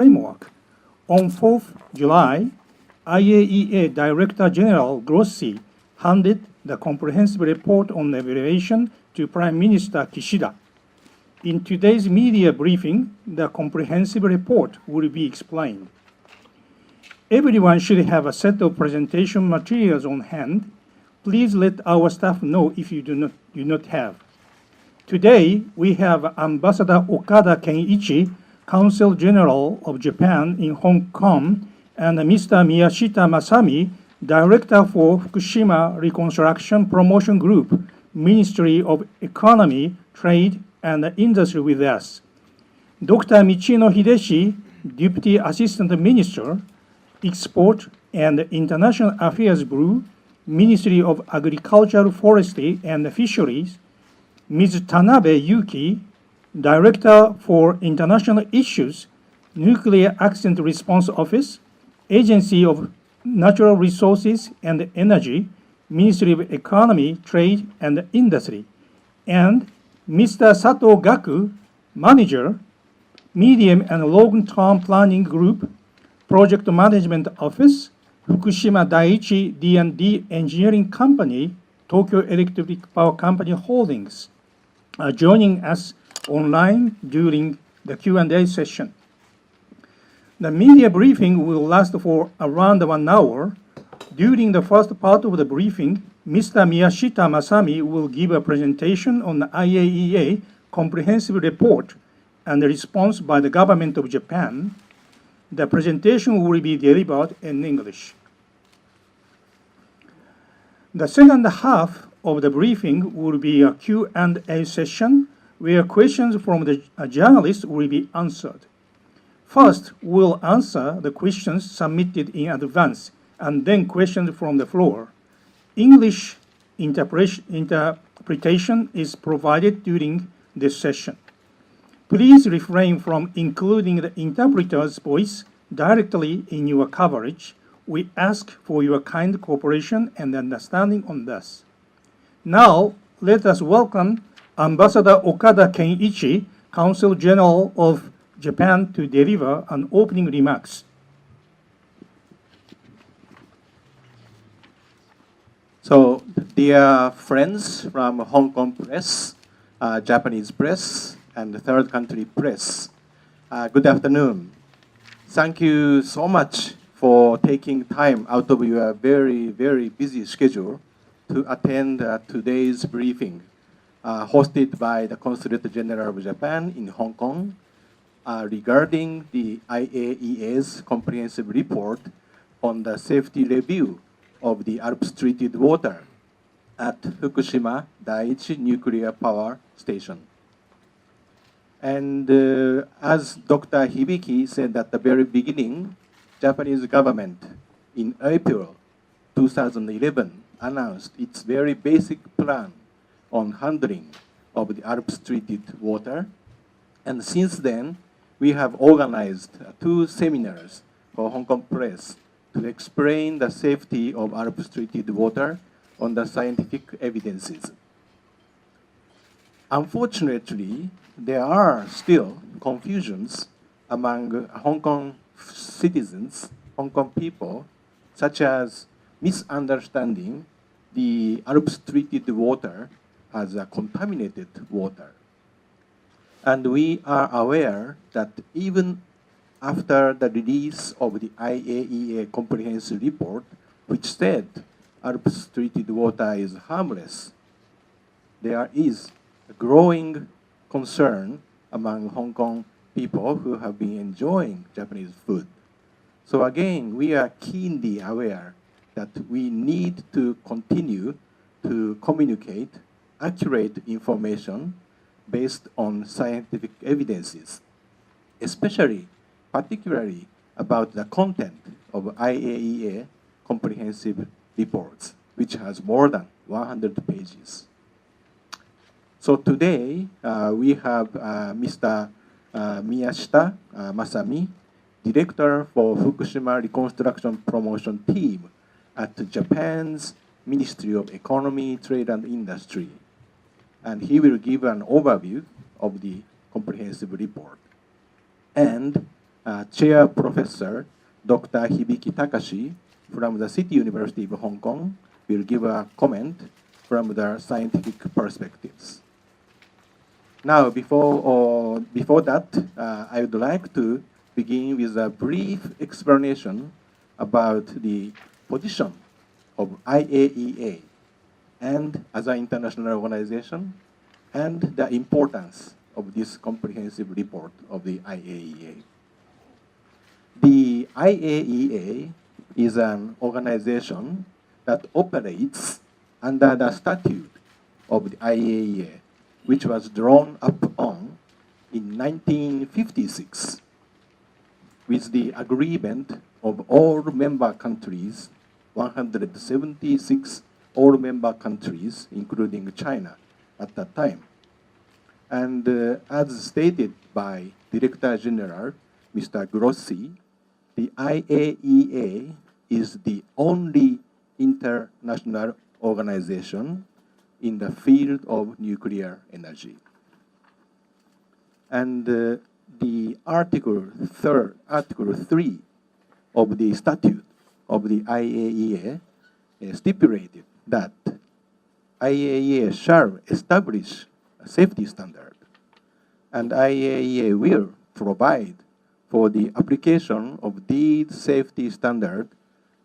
framework. On 4th July, IAEA Director General Grossi handed the comprehensive report on evaluation to Prime Minister Kishida. In today's media briefing, the comprehensive report will be explained. Everyone should have a set of presentation materials on hand. Please let our staff know if you do not have. Today, we have Ambassador Okada Kenichi, Consul General of Japan in Hong Kong, and Mr. Miyashita Masami, Director for Fukushima Reconstruction Promotion Group, Ministry of Economy, Trade, and Industry with us. Dr. Michino Hideshi, Deputy Assistant Minister, Export and International Affairs Bureau, Ministry of Agriculture, Forestry, and Fisheries, Ms. Tanabe Yuki, Director for International Issues, Nuclear Accident Response Office, Agency of Natural Resources and Energy, Ministry of Economy, Trade, and Industry, and Mr. Sato Gaku, Manager, Medium and Long-Term Planning Group, Project Management Office, Fukushima Daiichi D&D Engineering Company, Tokyo Electric Power Company Holdings, are joining us online during the Q&A session. The media briefing will last for around 1 hour. During the first part of the briefing, Mr. Miyashita Masami will give a presentation on the IAEA comprehensive report and the response by the government of Japan. The presentation will be delivered in English. The second half of the briefing will be a Q&A session where questions from the journalists will be answered. First, we'll answer the questions submitted in advance, and then questions from the floor. English interpretation is provided during this session. Please refrain from including the interpreter's voice directly in your coverage. We ask for your kind cooperation and understanding on this. Now, let us welcome Ambassador Okada Kenichi, Consul General of Japan, to deliver an opening remarks. So, dear friends from Hong Kong press, Japanese press, and the third country press, good afternoon. Thank you so much for taking time out of your very, very busy schedule to attend today's briefing hosted by the Consulate General of Japan in Hong Kong regarding the IAEA's comprehensive report on the safety review of the Alps treated water at Fukushima Daiichi nuclear power station. And as Dr. Hibiki said at the very beginning, Japanese government in April 2011 announced its very basic plan on handling of the Alps treated water. And since then, we have organized 2 seminars for Hong Kong press to explain the safety of Alps treated water on the scientific evidences. Unfortunately, there are still confusions among Hong Kong citizens, Hong Kong people, such as misunderstanding the Alps treated water as a contaminated water. And we are aware that even after the release of the IAEA comprehensive report, which said Alps treated water is harmless, there is a growing concern among Hong Kong people who have been enjoying Japanese food. So again, we are keenly aware that we need to continue to communicate accurate information based on scientific evidences, particularly about the content of IAEA comprehensive reports, which has more than 100 pages. So today, we have Mr. Miyashita Masami, Director for Fukushima Reconstruction Promotion Team at Japan's Ministry of Economy, Trade and Industry. And he will give an overview of the comprehensive report. And Chair Professor Dr. Hibiki Takashi from the City University of Hong Kong will give a comment from the scientific perspectives. Now, before that, I would like to begin with a brief explanation about the position of IAEA and other international organizations and the importance of this comprehensive report of the IAEA. The IAEA is an organization that operates under the statute of the IAEA, which was drawn up on in 1956 with the agreement of all member countries, 176 all member countries, including China at that time. And as stated by Director General Mr. Grossi, the IAEA is the only international organization in the field of nuclear energy. And the Article 3 of the statute of the IAEA stipulated that IAEA shall establish a safety standard, and IAEA will provide for the application of these safety standards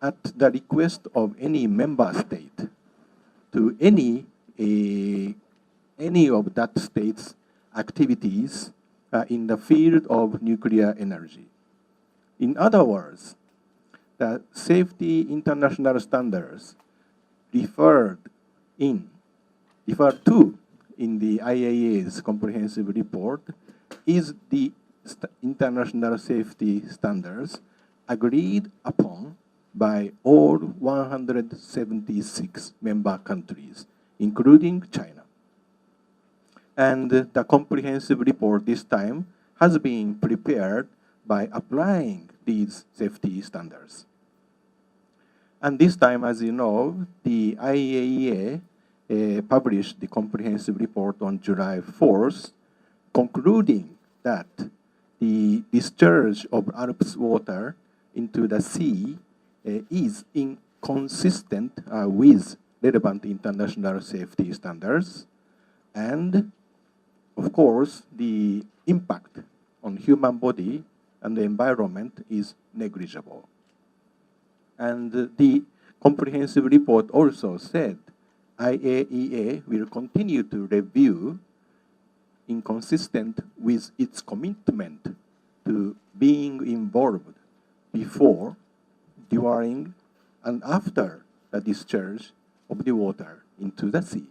at the request of any member state to any of that state's activities in the field of nuclear energy. In other words, the safety international standards referred to in the IAEA's comprehensive report is the international safety standards agreed upon by all 176 member countries, including China. And the comprehensive report this time has been prepared by applying these safety standards. And this time, as you know, the IAEA published the comprehensive report on July 4th, concluding that the discharge of Alps water into the sea is inconsistent with relevant international safety standards, and of course the impact on human body and the environment is negligible. And the comprehensive report also said IAEA will continue to review inconsistent with its commitment to being involved before, during, and after the discharge of the water into the sea.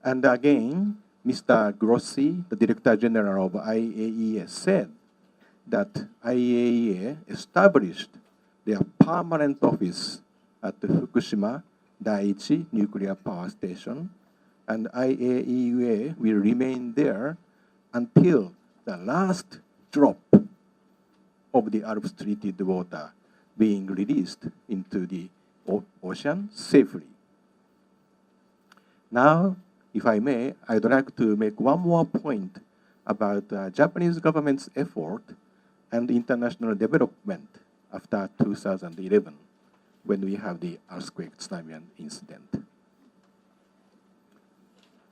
And again, Mr. Grossi, the Director General of IAEA, said that IAEA established their permanent office at the Fukushima Daiichi nuclear power station, and IAEA will remain there until the last drop of the Alps treated water being released into the ocean safely. Now, if I may, I'd like to make one more point about the Japanese government's effort and international development after 2011, when we have the earthquake tsunami incident.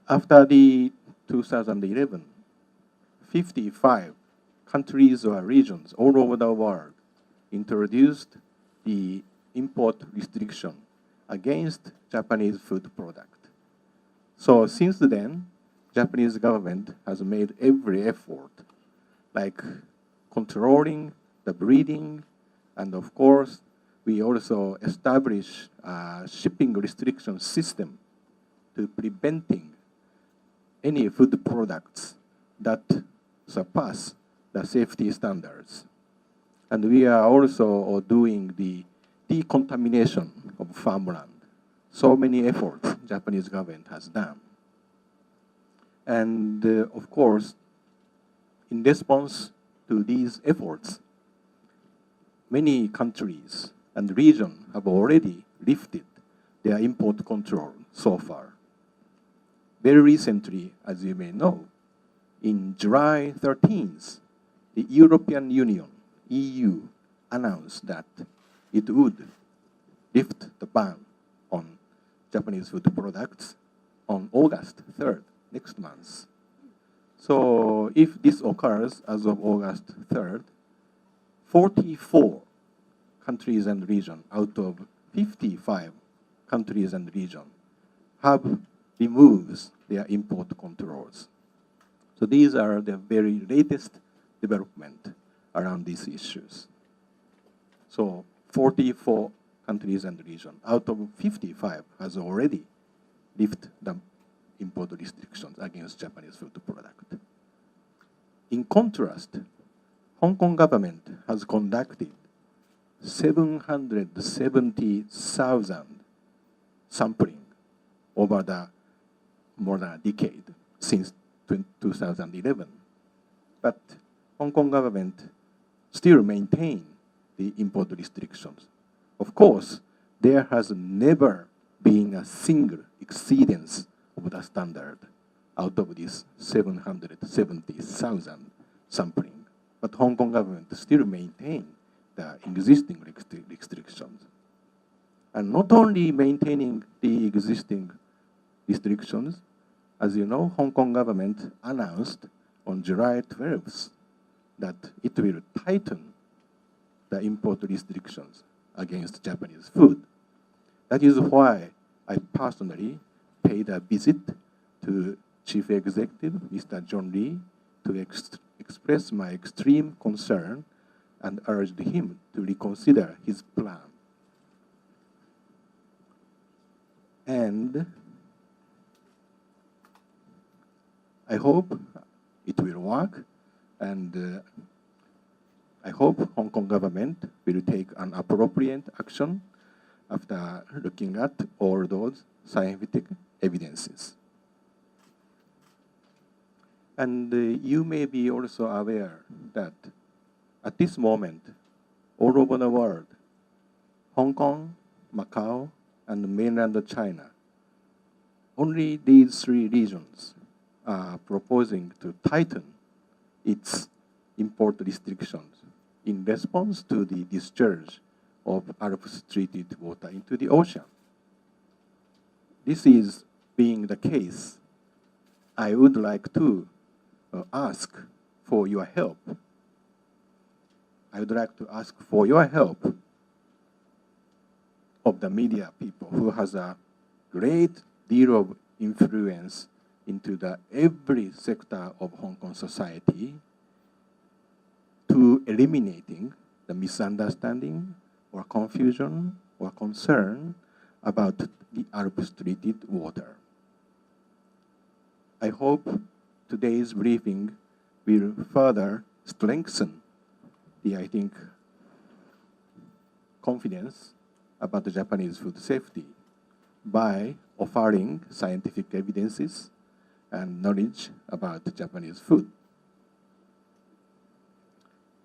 After the 2011, 55 countries or regions all over the world introduced the import restriction against Japanese food product. So since then, Japanese government has made every effort, like controlling the breeding, and of course, we also established a shipping restriction system to preventing any food products that surpass the safety standards. And we are also doing the decontamination of farmland. So many efforts Japanese government has done. And of course, in response to these efforts, many countries and regions have already lifted their import control so far. Very recently, as you may know, in July 13th, the European Union, EU, announced that it would lift the ban on Japanese food products on August 3rd, next month. So if this occurs as of August 3rd, 44 countries and regions out of 55 countries and regions have removed their import controls. So these are the very latest development around these issues. So 44 countries and regions out of 55 has already lifted the import restrictions against Japanese food product. In contrast, Hong Kong government has conducted 770,000 sampling over the more than a decade since 2011. But Hong Kong government still maintain the import restrictions. Of course, there has never been a single exceedance of the standard out of this 770,000 sampling. But Hong Kong government still maintain the existing restrictions. And not only maintaining the existing restrictions, as you know, Hong Kong government announced on July 12th that it will tighten the import restrictions against Japanese food. That is why I personally paid a visit to Chief Executive, Mr. John Lee, to express my extreme concern and urged him to reconsider his plan. And I hope it will work, and I hope Hong Kong government will take an appropriate action after looking at all those scientific evidences. And you may be also aware that at this moment, all over the world, Hong Kong, Macau, and mainland China, only these three regions are proposing to tighten its import restrictions in response to the discharge of Alps-treated water into the ocean. This is being the case. I would like to ask for your help. I would like to ask for your help of the media people who has a great deal of influence into the every sector of Hong Kong society to eliminating the misunderstanding or confusion or concern about the Alps-treated water. I hope today's briefing will further strengthen the, I think, confidence about the Japanese food safety by offering scientific evidences and knowledge about Japanese food.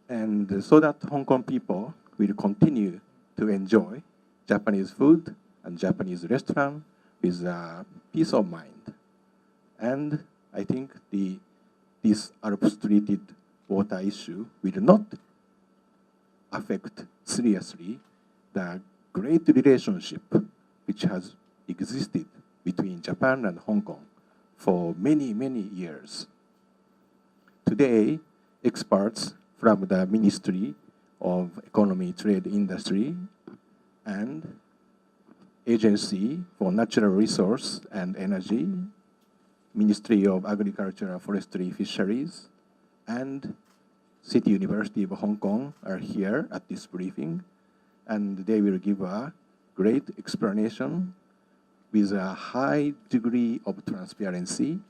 And so that Hong Kong people will continue to enjoy Japanese food and Japanese restaurant with peace of mind. And I think this Alps-treated water issue will not affect seriously the great relationship which has existed between Japan and Hong Kong for many, many years. Today, experts from the Ministry of Economy, Trade, Industry, and Agency for Natural Resource and Energy, Ministry of Agriculture, Forestry, Fisheries, and City University of Hong Kong are here at this briefing, and they will give a great explanation with a high degree of transparency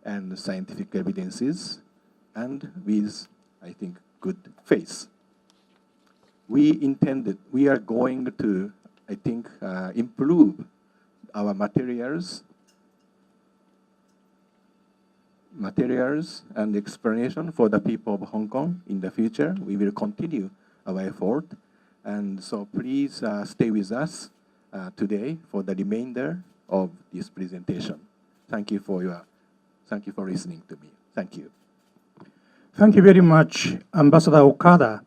and scientific evidences, and with, I think, good faith. We are going to, I think, improve our materials and explanation for the people of Hong Kong in the future. We will continue our effort, and so please stay with us today for the remainder of this presentation. Thank you for listening to me. Thank you. Thank you very much, Ambassador Okada.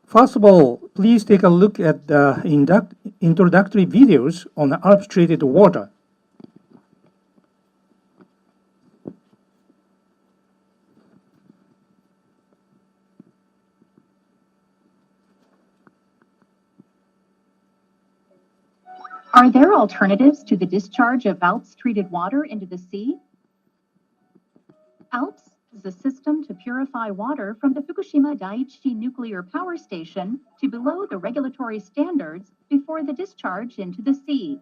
First of all, please take a look at the introductory videos on ALPS treated water. Are there alternatives to the discharge of ALPS treated water into the sea? ALPS is a system to purify water from the Fukushima Daiichi nuclear power station to below the regulatory standards before the discharge into the sea.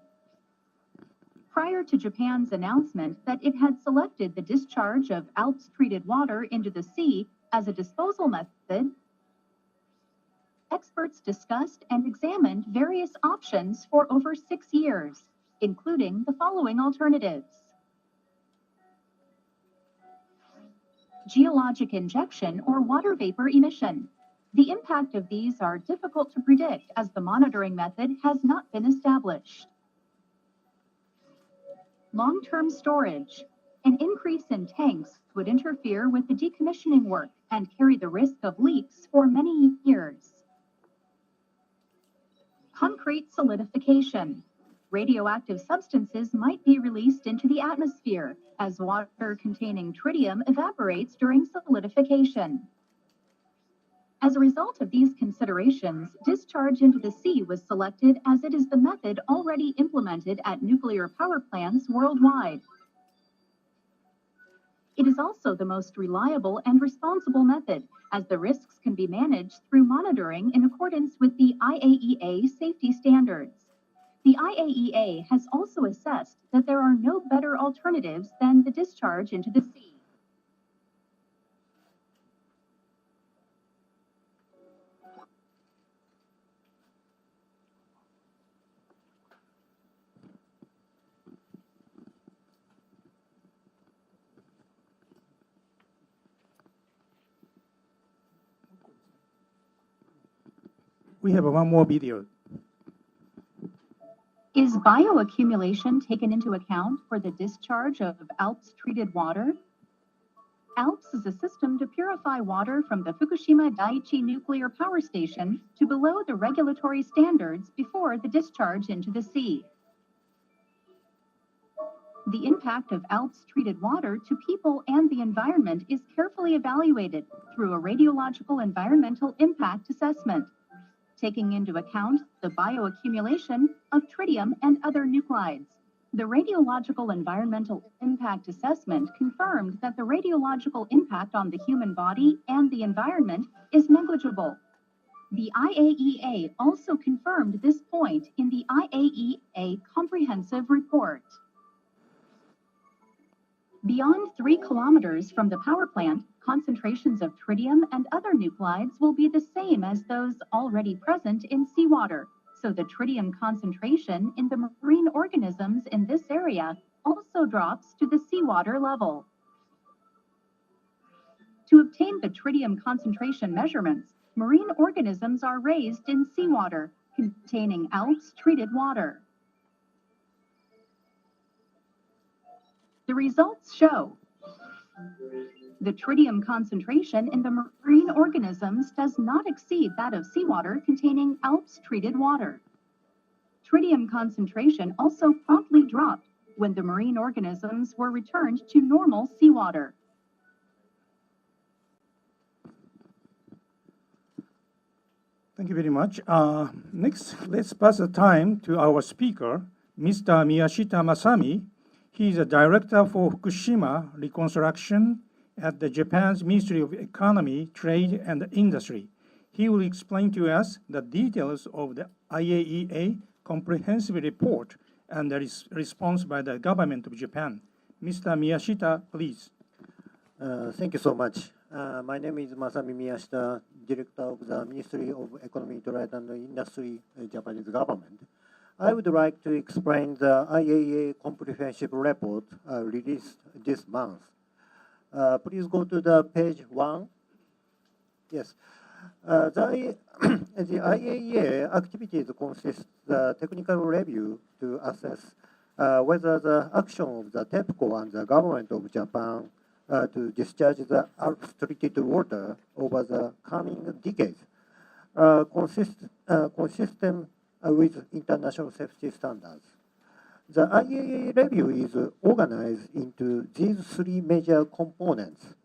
Prior to Japan's announcement that it had selected the discharge of ALPS treated water into the sea as a disposal method, experts discussed and examined various options for over 6 years, including the following alternatives: geologic injection or water vapor emission. The impact of these are difficult to predict as the monitoring method has not been established. Long-term storage. An increase in tanks would interfere with the decommissioning work and carry the risk of leaks for many years. Concrete solidification. Radioactive substances might be released into the atmosphere as water containing tritium evaporates during solidification. As a result of these considerations, discharge into the sea was selected as it is the method already implemented at nuclear power plants worldwide. It is also the most reliable and responsible method, as the risks can be managed through monitoring in accordance with the IAEA safety standards. The IAEA has also assessed that there are no better alternatives than the discharge into the sea. We have one more video. Is bioaccumulation taken into account for the discharge of ALPS treated water? ALPS is a system to purify water from the Fukushima Daiichi nuclear power station to below the regulatory standards before the discharge into the sea. The impact of ALPS treated water to people and the environment is carefully evaluated through a radiological environmental impact assessment, taking into account the bioaccumulation of tritium and other nuclides. The radiological environmental impact assessment confirmed that the radiological impact on the human body and the environment is negligible. The IAEA also confirmed this point in the IAEA Comprehensive Report. Beyond 3 kilometers from the power plant, concentrations of tritium and other nuclides will be the same as those already present in seawater, so the tritium concentration in the marine organisms in this area also drops to the seawater level. To obtain the tritium concentration measurements, marine organisms are raised in seawater containing ALPS treated water. The results show the tritium concentration in the marine organisms does not exceed that of seawater containing ALPS treated water. Tritium concentration also promptly dropped when the marine organisms were returned to normal seawater. Thank you very much. Next, let's pass the time to our speaker, Mr. Miyashita Masami. He is a director for Fukushima Reconstruction at the Japan's Ministry of Economy, Trade and Industry. He will explain to us the details of the IAEA comprehensive report and the response by the government of Japan. Mr. Miyashita, please. Thank you so much. My name is Masami Miyashita, Director of the Ministry of Economy, Trade and Industry, Japanese government. I would like to explain the IAEA comprehensive report released this month. Please go to the page 1. Yes. The IAEA activities consist the technical review to assess whether the action of the TEPCO and the government of Japan to discharge the ALPS treated water over the coming decades, consistent with international safety standards. The IAEA review is organized into these three major components.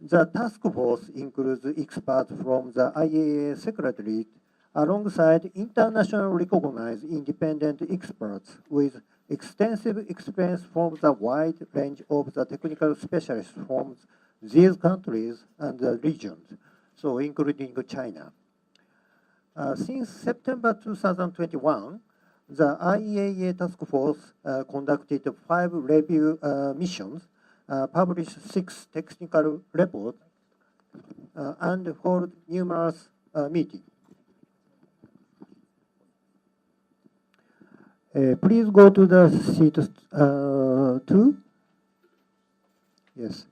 The task force includes experts from the IAEA Secretariat alongside internationally recognized independent experts with extensive experience from the wide range of the technical specialists from these countries and the regions, so including China. Since September 2021, the IAEA task force conducted 5 review missions, published 6 technical reports, and held numerous meetings. Please go to the sheet 2. Yes.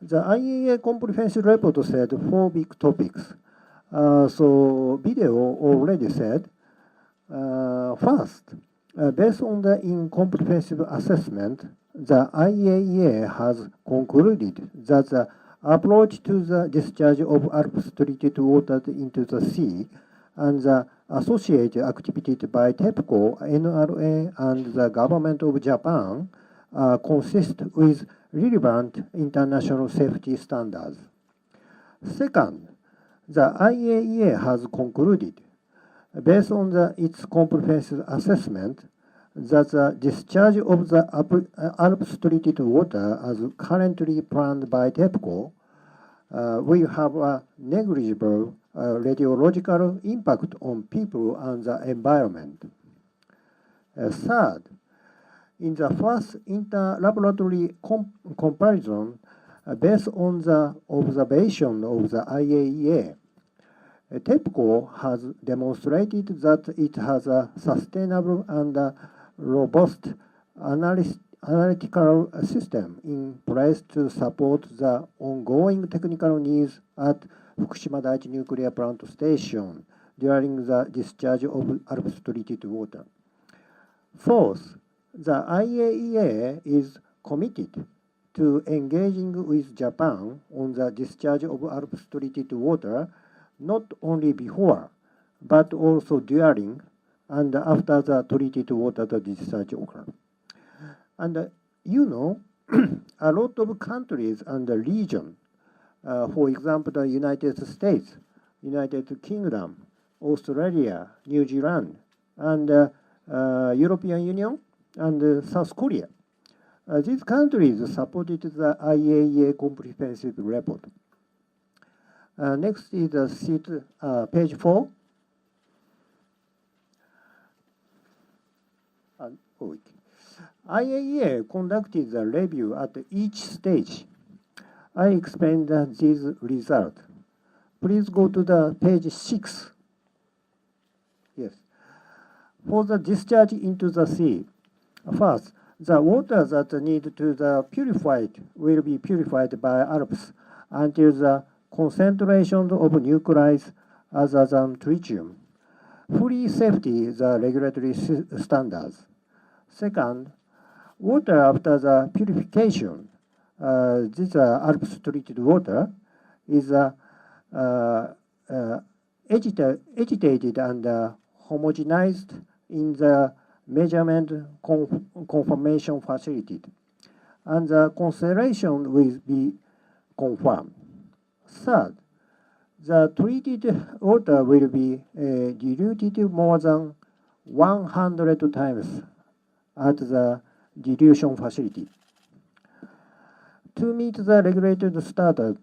The IAEA comprehensive report said 4 big topics. So video already said, first, based on the incomprehensive assessment, the IAEA has concluded that the approach to the discharge of ALPS treated water into the sea and the associated activities by TEPCO, NRA, and the government of Japan consist with relevant international safety standards. Second, the IAEA has concluded, based on its comprehensive assessment, that the discharge of the ALPS treated water as currently planned by TEPCO will have a negligible radiological impact on people and the environment. Third, in the first inter-laboratory comparison, based on the observation of the IAEA, TEPCO has demonstrated that it has a sustainable and robust analytical system in place to support the ongoing technical needs at Fukushima Daiichi nuclear plant station during the discharge of ALPS treated water. Fourth, the IAEA is committed to engaging with Japan on the discharge of ALPS treated water not only before, but also during and after the treated water discharge occurs. And you know, a lot of countries and the region, for example, the United States, United Kingdom, Australia, New Zealand, and European Union, and South Korea. These countries supported the IAEA comprehensive report. Next is the sheet, page 4. IAEA conducted the review at each stage. I explained these results. Please go to the page 6. Yes. For the discharge into the sea, first, the water that need to be purified will be purified by ALPS until the concentration of nuclides other than tritium. Fully safety the regulatory standards. Second, water after the purification, this ALPS treated water is agitated and homogenized in the measurement confirmation facility, and the concentration will be confirmed. Third, the treated water will be diluted more than 100 times at the dilution facility. To meet the regulated standard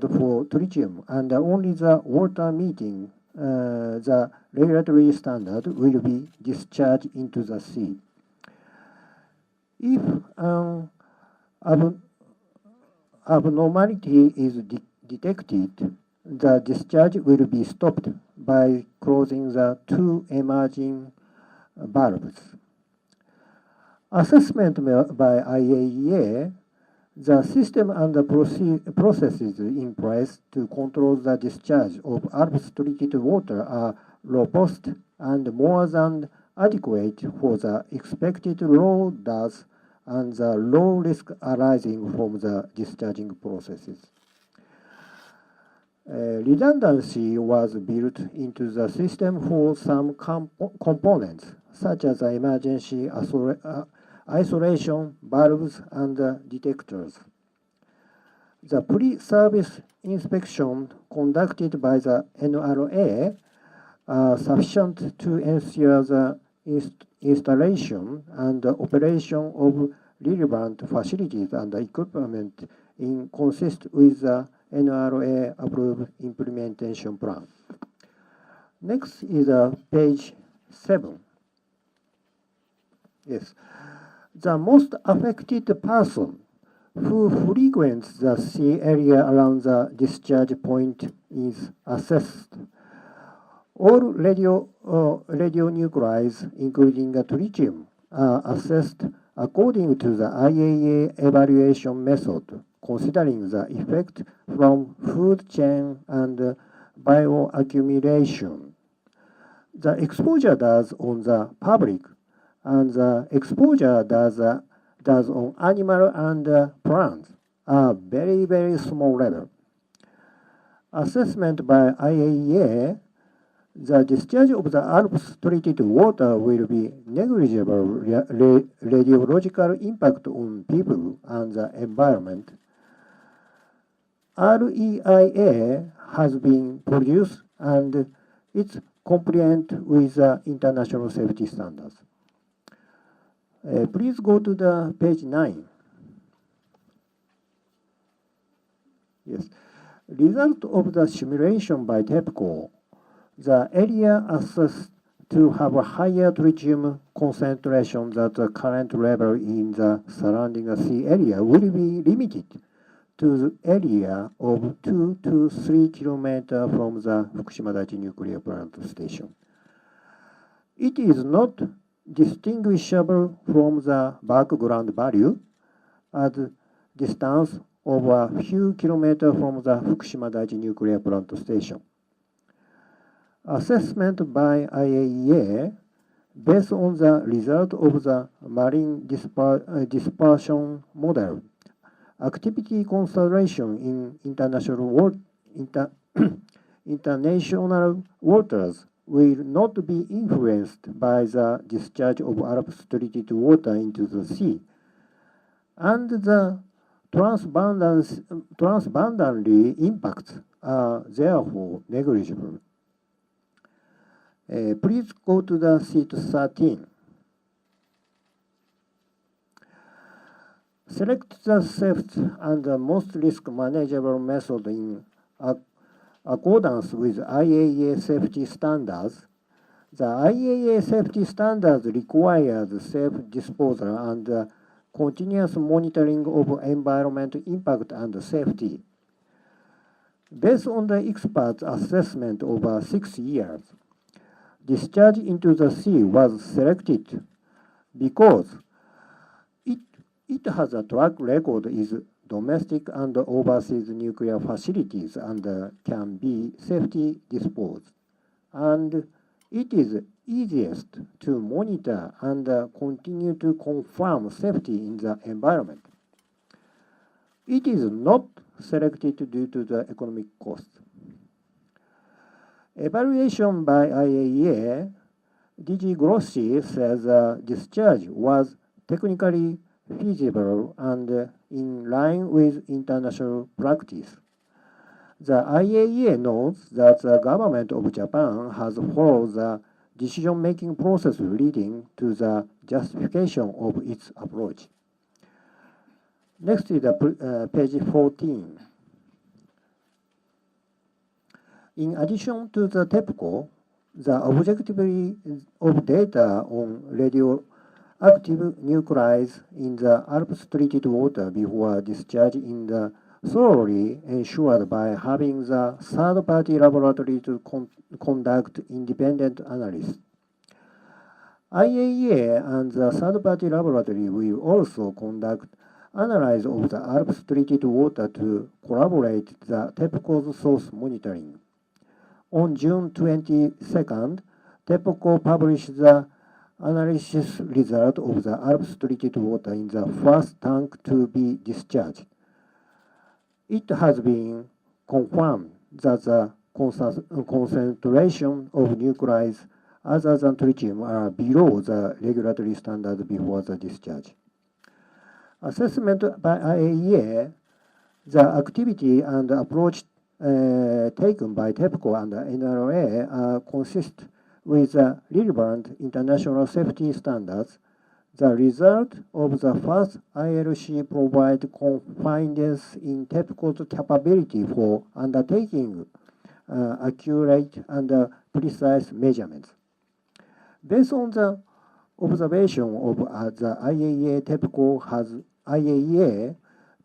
for tritium and only the water meeting the regulatory standard will be discharged into the sea. If an abnormality is detected, the discharge will be stopped by closing the 2 emerging valves. Assessment by IAEA, the system and the processes in place to control the discharge of ALPS treated water are robust and more than adequate for the expected low dose and the low risk arising from the discharging processes. Redundancy was built into the system for some components, such as emergency isolation valves and detectors. The pre-service inspection conducted by the NRA are sufficient to ensure the installation and operation of relevant facilities and equipment in consist with the NRA-approved implementation plan. Next is page 7. Yes. The most affected person who frequents the sea area around the discharge point is assessed. All radionuclides, including tritium, are assessed according to the IAEA evaluation method, considering the effect from food chain and bioaccumulation. The exposure does on the public and the exposure does on animal and plants are very, very small level. Assessment by IAEA, the discharge of the ALPS treated water will be negligible radiological impact on people and the environment. REIA has been produced and it's compliant with international safety standards. Please go to the page 9. Yes. Result of the simulation by TEPCO, the area assessed to have a higher tritium concentration than the current level in the surrounding sea area will be limited to the area of 2 to 3 kilometers from the Fukushima Daiichi nuclear plant station. It is not distinguishable from the background value at distance of a few kilometers from the Fukushima Daiichi nuclear plant station. Assessment by IAEA based on the result of the marine dispersion model, activity consideration in international waters will not be influenced by the discharge of ALPS treated water into the sea, and the transboundary impacts are therefore negligible. Please go to the sheet 13. Select the safest and the most risk manageable method in accordance with IAEA safety standards. The IAEA safety standards require the safe disposal and continuous monitoring of environmental impact and safety. Based on the experts' assessment over 6 years, discharge into the sea was selected because it has a track record in domestic and overseas nuclear facilities and can be safely disposed. And it is easiest to monitor and continue to confirm safety in the environment. It is not selected due to the economic cost. Evaluation by IAEA, DG Grossi says discharge was technically feasible and in line with international practice. The IAEA notes that the government of Japan has followed the decision-making process leading to the justification of its approach. Next is page 14. In addition to the TEPCO, the objectivity of data on radioactive nuclides in the ALPS treated water before discharge in the thoroughly ensured by having the third-party laboratory to conduct independent analysis. IAEA and the third-party laboratory will also conduct analysis of the ALPS treated water to collaborate the TEPCO's source monitoring. On June 22nd, TEPCO published the analysis result of the ALPS treated water in the first tank to be discharged. It has been confirmed that the concentration of nuclides other than tritium are below the regulatory standard before the discharge. Assessment by IAEA, the activity and approach taken by TEPCO and NRA are consistent with the relevant international safety standards. The result of the first ILC provides confidence in TEPCO's capability for undertaking accurate and precise measurements. Based on the observation of the IAEA,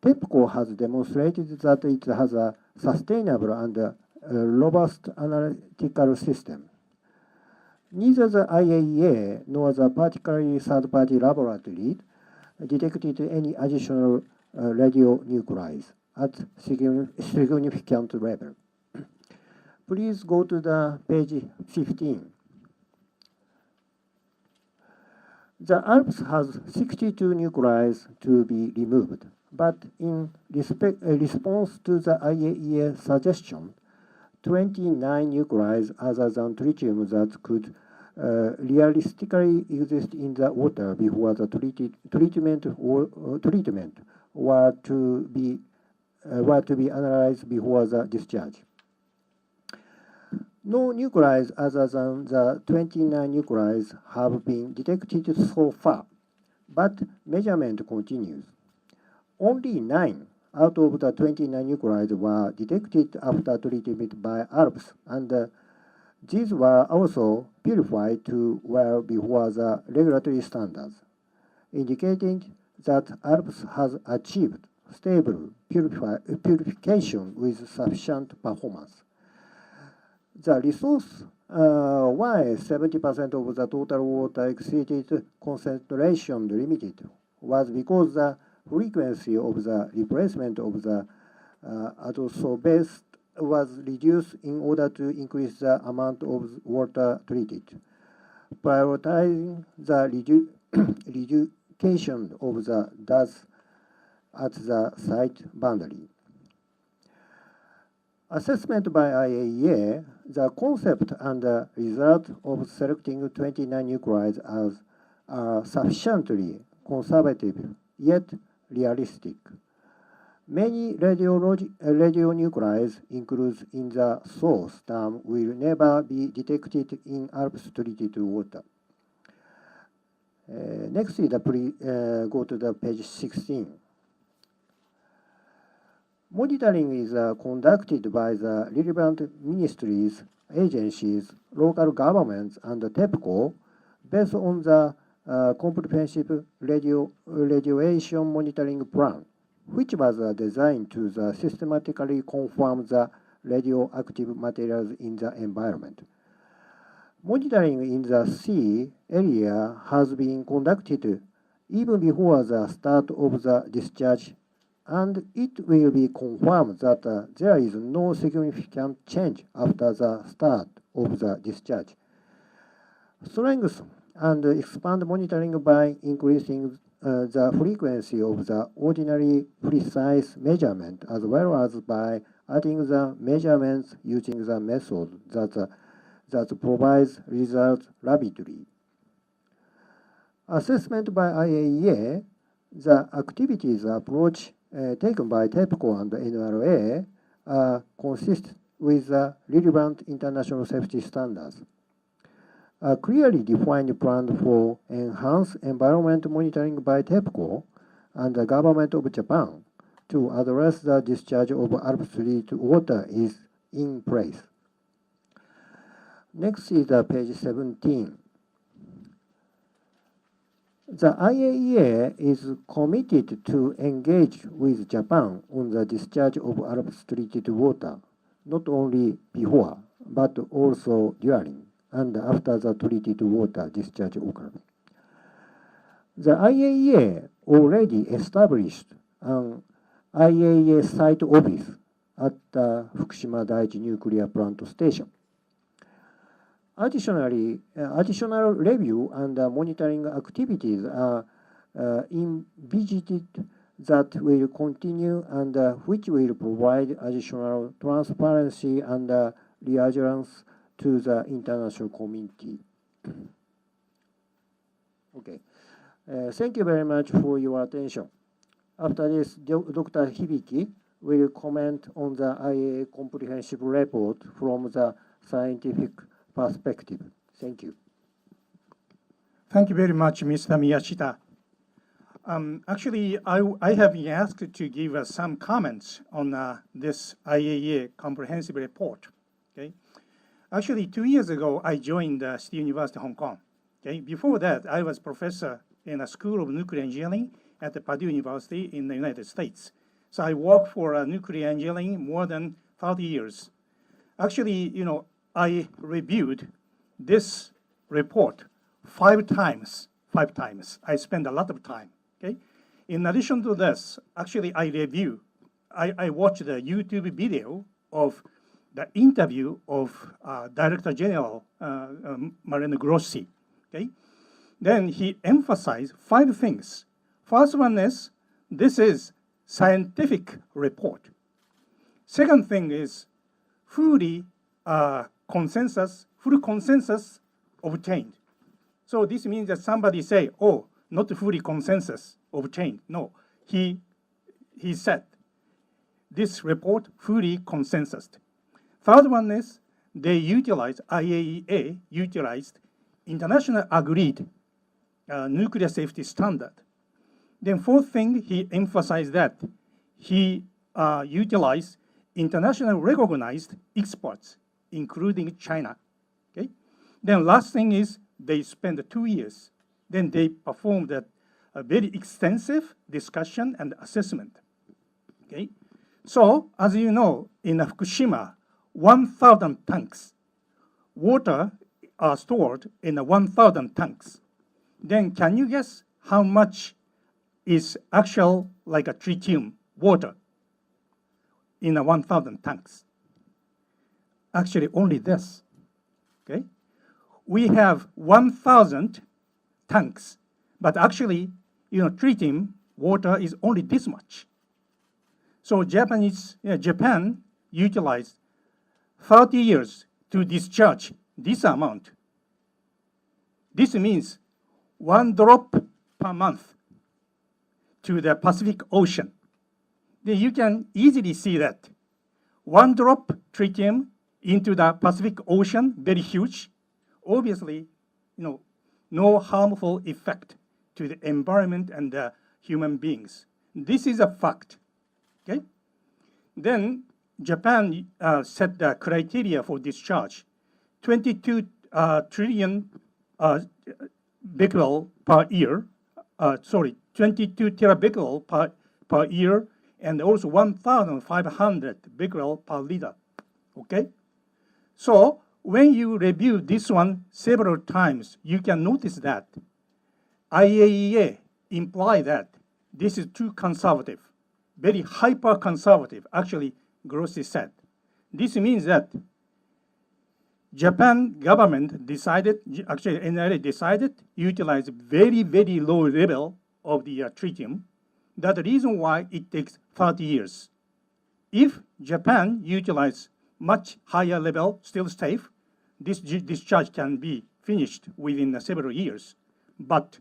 TEPCO has demonstrated that it has a sustainable and robust analytical system. Neither the IAEA nor the particularly third-party laboratory detected any additional radionuclides at significant level. Please go to the page 15. The ALPS has 62 nuclides to be removed, but in response to the IAEA suggestion, 29 nuclides other than tritium that could realistically exist in the water before the treatment were to be analyzed before the discharge. No nuclides other than the 29 nuclides have been detected so far, but measurement continues. Only 9 out of the 29 nuclides were detected after treatment by ALPS, and these were also purified to well before the regulatory standards, indicating that ALPS has achieved stable purification with sufficient performance. The resource why 70% of the total water exceeded concentration limited was because the frequency of the replacement of the adsorbate was reduced in order to increase the amount of water treated, prioritizing the reduction of the dust at the site boundary. Assessment by IAEA, the concept and the result of selecting 29 nuclides are sufficiently conservative yet realistic. Many radionuclides included in the source term will never be detected in ALPS treated water. Next is go to the page 16. Monitoring is conducted by the relevant ministries, agencies, local governments, and TEPCO based on the comprehensive radiation monitoring plan, which was designed to systematically confirm the radioactive materials in the environment. Monitoring in the sea area has been conducted even before the start of the discharge, and it will be confirmed that there is no significant change after the start of the discharge. Strengthen and expand monitoring by increasing the frequency of the ordinary precise measurement, as well as by adding the measurements using the method that provides results rapidly. Assessment by IAEA, the activities approach taken by TEPCO and NRA consist with the relevant international safety standards. A clearly defined plan for enhanced environment monitoring by TEPCO and the government of Japan to address the discharge of ALPS treated water is in place. Next is page 17. The IAEA is committed to engage with Japan on the discharge of ALPS treated water, not only before, but also during and after the treated water discharge occurs. The IAEA already established an IAEA site office at the Fukushima Daiichi nuclear plant station. Additionally, additional review and monitoring activities are envisaged that will continue and which will provide additional transparency and reassurance to the international community. Okay. Thank you very much for your attention. After this, Dr. Hibiki will comment on the IAEA comprehensive report from the scientific perspective. Thank you. Thank you very much, Mr. Miyashita. Actually, I have been asked to give some comments on this IAEA comprehensive report. Okay. Actually, 2 years ago, I joined City University Hong Kong. Okay. Before that, I was professor in a School of Nuclear Engineering at the Purdue University in the United States. So I worked for nuclear engineering more than 30 years. Actually, I reviewed this report 5 times. 5 times. I spent a lot of time. Okay. In addition to this, actually, I watched the YouTube video of the interview of Director General Mariano Grossi. Okay. Then he emphasized 5 things. First one is, this is scientific report. Second thing is, full consensus obtained. So this means that somebody say, oh, not fully consensus obtained. No, he said, this report fully consensus. Third one is, IAEA utilized international agreed nuclear safety standard. Then fourth thing, he emphasized that he utilized international recognized experts, including China. Okay. Then last thing is, they spent 2 years. Then they performed a very extensive discussion and assessment. Okay. So as you know, in Fukushima, 1,000 tanks, water are stored in 1,000 tanks. Then can you guess how much is actual like a tritium water in 1,000 tanks? Actually, only this. Okay, we have 1,000 tanks, but actually, tritium water is only this much. So Japan utilized 30 years to discharge this amount. This means 1 drop per month to the Pacific Ocean. Then you can easily see that 1 drop tritium into the Pacific Ocean, very huge. Obviously, no harmful effect to the environment and the human beings. This is a fact. Okay. Then Japan set the criteria for discharge: 22 trillion becquerel per year. 22 terabecquerel per year, and also 1,500 becquerel per liter. Okay. So when you review this one several times, you can notice that IAEA imply that this is too conservative, very hyper conservative. Actually, Grossi said. This means that Japan government decided, actually NRA decided, utilize very, very low level of the tritium. That's the reason why it takes 30 years. If Japan utilize much higher level, still safe, this discharge can be finished within several years. But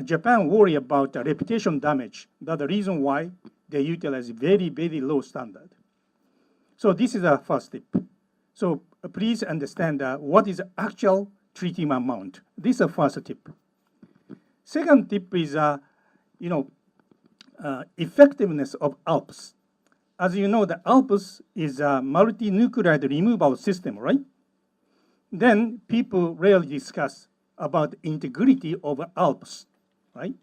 Japan worry about reputation damage. That's the reason why they utilize very, very low standard. So this is the first tip. So please understand what is actual tritium amount. This is the first tip. Second tip is, effectiveness of ALPS. As you know, the ALPS is a multi-nuclide removal system, right? Then people rarely discuss about integrity of ALPS, right?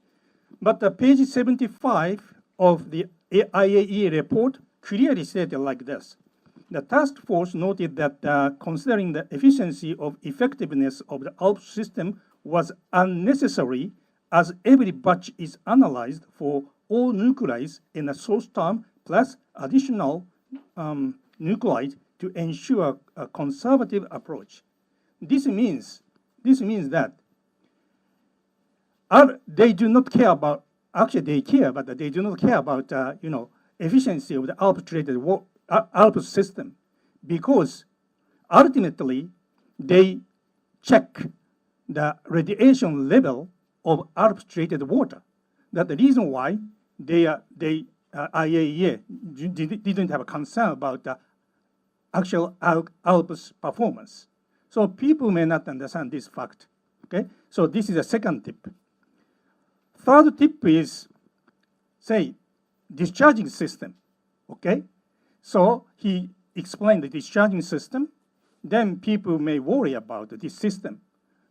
But page 75 of the IAEA report clearly stated like this. The task force noted that considering the efficiency of effectiveness of the ALPS system was unnecessary, as every batch is analyzed for all nuclides in a source term plus additional nuclide to ensure a conservative approach. This means that they do not care about, actually they care, but they do not care about efficiency of the output system, because ultimately they check the radiation level of output treated water. That's the reason why IAEA didn't have a concern about the actual output performance. So people may not understand this fact. Okay, so this is the second tip. Third tip is, say, discharging system. Okay, so he explained the discharging system. Then people may worry about this system.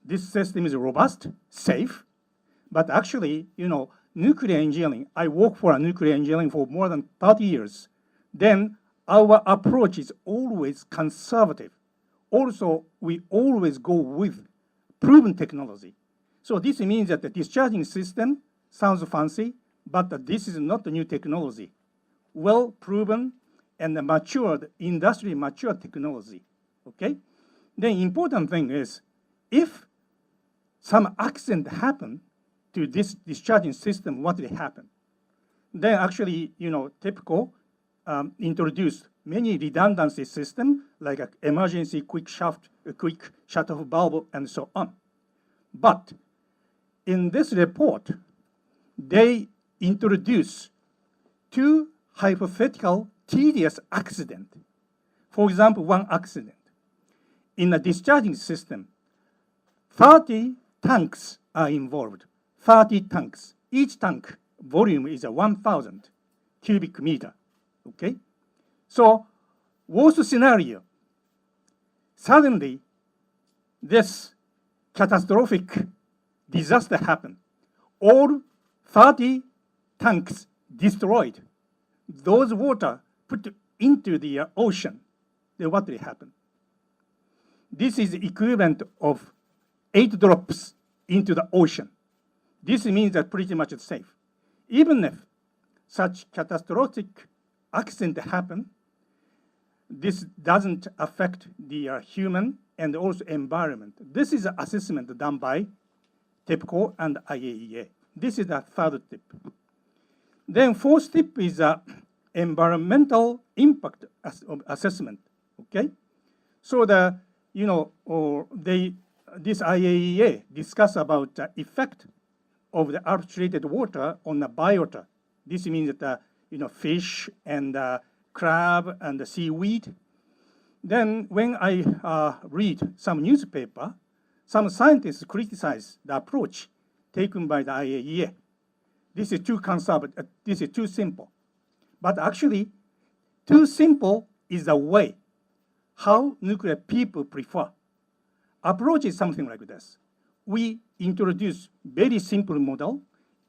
This system is robust, safe, but actually, nuclear engineering, I work for nuclear engineering for more than 30 years. Then our approach is always conservative. Also, we always go with proven technology. So this means that the discharging system sounds fancy, but this is not a new technology. Well proven and matured, industry matured technology. Okay? The important thing is, if some accident happen to this discharging system, what will happen? Then actually, TEPCO introduced many redundancy system, like an emergency quick shut-off valve, and so on. But in this report, they introduce two hypothetical tedious accidents. For example, one accident. In a discharging system, 30 tanks are involved. 30 tanks. Each tank volume is 1,000 cubic meter. Okay? So, worst scenario, suddenly this catastrophic disaster happened. All 30 tanks destroyed. Those water put into the ocean. Then what will happen? This is equivalent of 8 drops into the ocean. This means that pretty much it's safe. Even if such catastrophic accident happen, this doesn't affect the human and also environment. This is an assessment done by TEPCO and IAEA. This is the third tip. Then fourth tip is environmental impact assessment. Okay, so this IAEA discuss about the effect of the treated water on the biota. This means that fish and crab and the seaweed. Then when I read some newspaper, some scientists criticize the approach taken by the IAEA. This is too conservative, this is too simple. But actually, too simple is the way how nuclear people prefer. Approach is something like this. We introduce very simple model.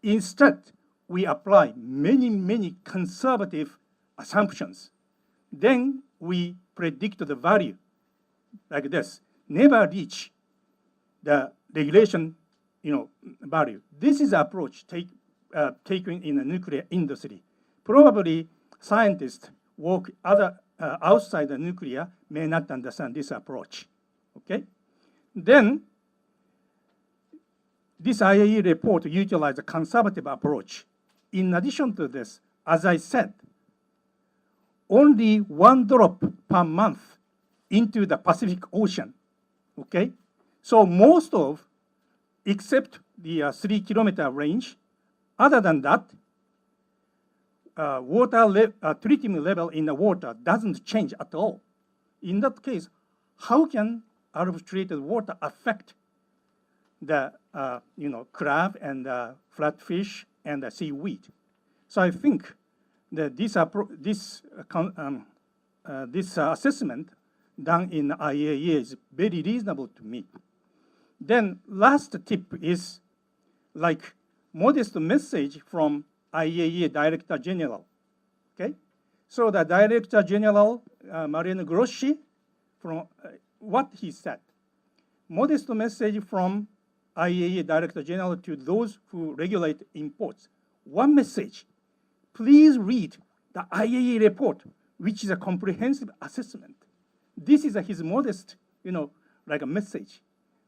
Instead, we apply many conservative assumptions. Then we predict the value like this. Never reach the regulation value. This is the approach taken in the nuclear industry. Probably scientists work outside the nuclear may not understand this approach. Okay? Then this IAEA report utilized a conservative approach. In addition to this, as I said, only 1 drop per month into the Pacific Ocean. Okay? So most of, except the 3-kilometer range, other than that, tritium level in the water doesn't change at all. In that case, how can treated water affect the crab and flatfish and the seaweed? So I think that this assessment done in IAEA is very reasonable to me. Then last tip is like modest message from IAEA Director General. Okay, so the Director General Mariano Grossi, from what he said, modest message from IAEA Director General to those who regulate imports. One message: please read the IAEA report, which is a comprehensive assessment. This is his modest, like a message.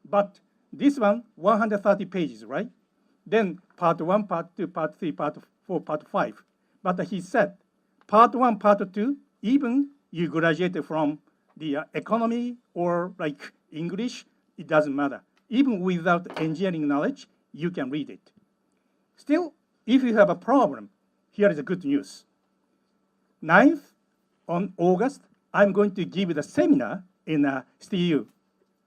But this one, 130 pages, right? Then part 1, part 2, part 3, part 4, part 5. But he said, part 1, part 2, even you graduated from the economy or like English, it doesn't matter. Even without engineering knowledge, you can read it. Still, if you have a problem, here is the good news. 9th on August, I'm going to give the seminar in STU.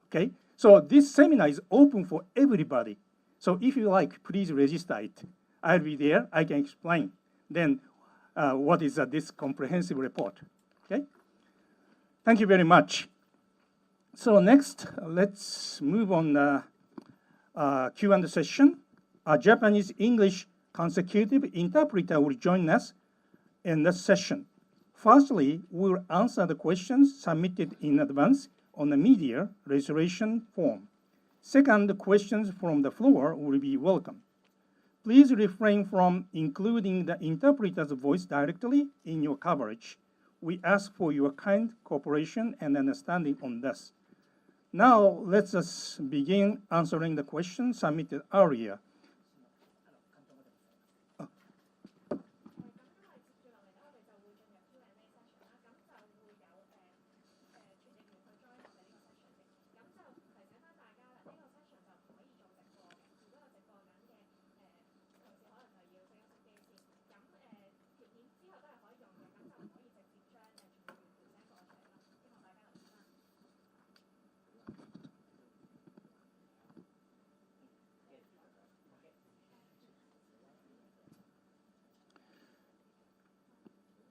Okay? So this seminar is open for everybody. So if you like, please register it. I'll be there. I can explain. Then what is this comprehensive report? Okay? Thank you very much. So next, let's move on the Q&A session. A Japanese-English consecutive interpreter will join us in this session. Firstly, we'll answer the questions submitted in advance on the media registration form. Second, the questions from the floor will be welcome. Please refrain from including the interpreter's voice directly in your coverage. We ask for your kind cooperation and understanding on this. Now, let us begin answering the questions submitted earlier.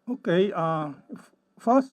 Okay, first,